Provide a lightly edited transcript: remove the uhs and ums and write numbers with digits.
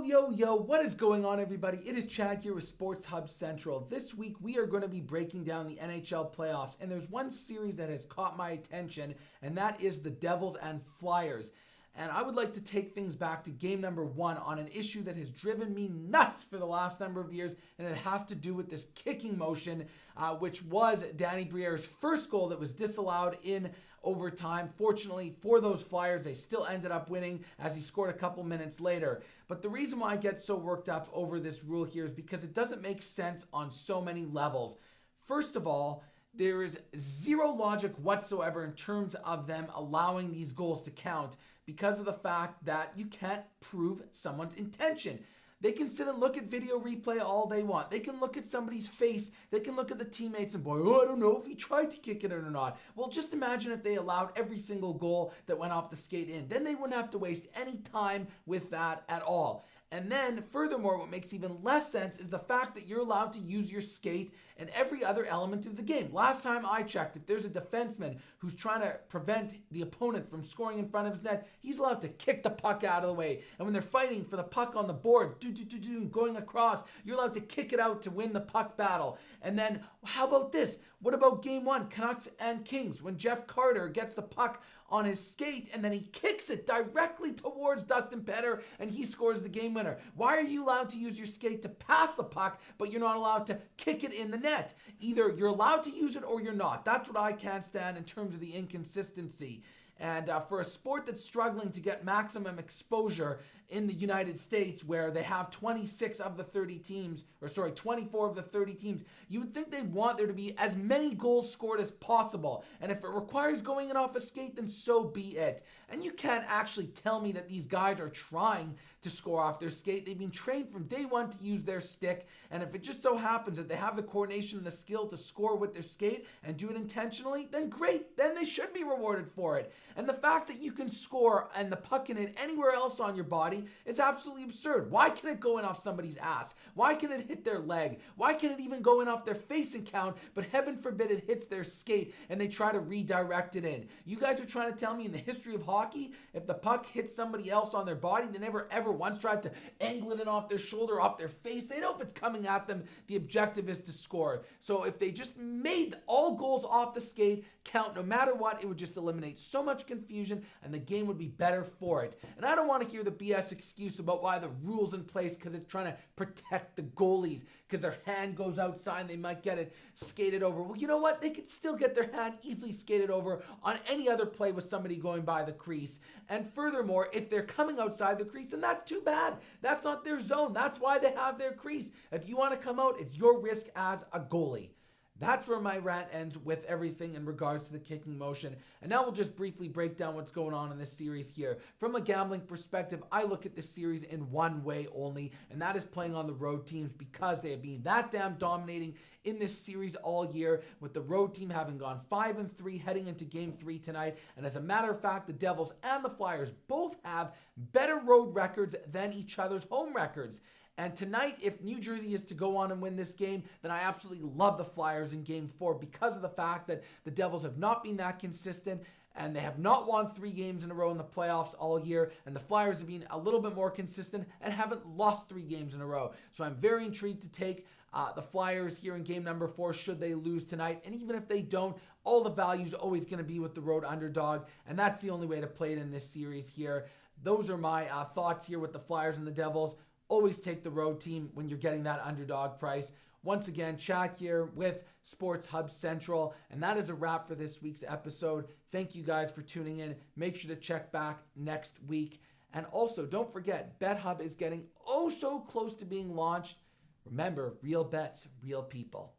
Yo, what is going on, everybody? It is Chad here with SportsHubb Central. This week, we are going to be breaking down the NHL playoffs, and there's one series that has caught my attention, and that is the Devils and Flyers. And I would like to take things back to game number 1 on an issue that has driven me nuts for the last number of years, and it has to do with this kicking motion, which was Danny Briere's first goal that was disallowed in overtime. Fortunately for those Flyers, they still ended up winning as he scored a couple minutes later. But the reason why I get so worked up over this rule here is because it doesn't make sense on so many levels. First of all, there is zero logic whatsoever in terms of them allowing these goals to count because of the fact that you can't prove someone's intention. They can sit and look at video replay all they want. They can look at somebody's face. They can look at the teammates and I don't know if he tried to kick it or not. Well, just imagine if they allowed every single goal that went off the skate in. Then they wouldn't have to waste any time with that at all. And then, furthermore, what makes even less sense is the fact that you're allowed to use your skate in every other element of the game. Last time I checked, if there's a defenseman who's trying to prevent the opponent from scoring in front of his net, he's allowed to kick the puck out of the way. And when they're fighting for the puck on the board, going across, you're allowed to kick it out to win the puck battle. And then, how about this? What about game 1, Canucks and Kings, when Jeff Carter gets the puck on his skate and then he kicks it directly towards Dustin Penner and he scores the game winner? Why are you allowed to use your skate to pass the puck, but you're not allowed to kick it in the net? Either you're allowed to use it or you're not. That's what I can't stand in terms of the inconsistency. And for a sport that's struggling to get maximum exposure in the United States, where they have 24 of the 30 teams, you would think they'd want there to be as many goals scored as possible. And if it requires going in off a skate, then so be it. And you can't actually tell me that these guys are trying to score off their skate. They've been trained from day one to use their stick. And if it just so happens that they have the coordination and the skill to score with their skate and do it intentionally, then great. Then they should be rewarded for it. And the fact that you can score and the puck can hit anywhere else on your body is absolutely absurd. Why can it go in off somebody's ass? Why can it hit their leg? Why can it even go in off their face and count, but heaven forbid it hits their skate and they try to redirect it in? You guys are trying to tell me in the history of hockey, if the puck hits somebody else on their body, they never ever once tried to angle it in off their shoulder, off their face. They know if it's coming at them, the objective is to score. So if they just made all goals off the skate count no matter what, it would just eliminate so much confusion and the game would be better for it. And I don't want to hear the BS excuse about why the rule's in place because it's trying to protect the goalies because their hand goes outside and they might get it skated over. Well, you know what? They could still get their hand easily skated over on any other play with somebody going by the crease. And furthermore, if they're coming outside the crease, then that's too bad. That's not their zone. That's why they have their crease. If you want to come out, it's your risk as a goalie. That's where my rant ends with everything in regards to the kicking motion. And now we'll just briefly break down what's going on in this series here. From a gambling perspective, I look at this series in one way only, and that is playing on the road teams because they have been that damn dominating in this series all year, with the road team having gone 5-3 heading into game 3 tonight. And as a matter of fact, the Devils and the Flyers both have better road records than each other's home records. And tonight, if New Jersey is to go on and win this game, then I absolutely love the Flyers in Game 4 because of the fact that the Devils have not been that consistent and they have not won 3 games in a row in the playoffs all year, and the Flyers have been a little bit more consistent and haven't lost 3 games in a row. So I'm very intrigued to take the Flyers here in game number 4 should they lose tonight. And even if they don't, all the value is always going to be with the road underdog, and that's the only way to play it in this series here. Those are my thoughts here with the Flyers and the Devils. Always take the road team when you're getting that underdog price. Once again, Chad here with SportsHubb Central. And that is a wrap for this week's episode. Thank you guys for tuning in. Make sure to check back next week. And also, don't forget, BetHubb is getting oh so close to being launched. Remember, real bets, real people.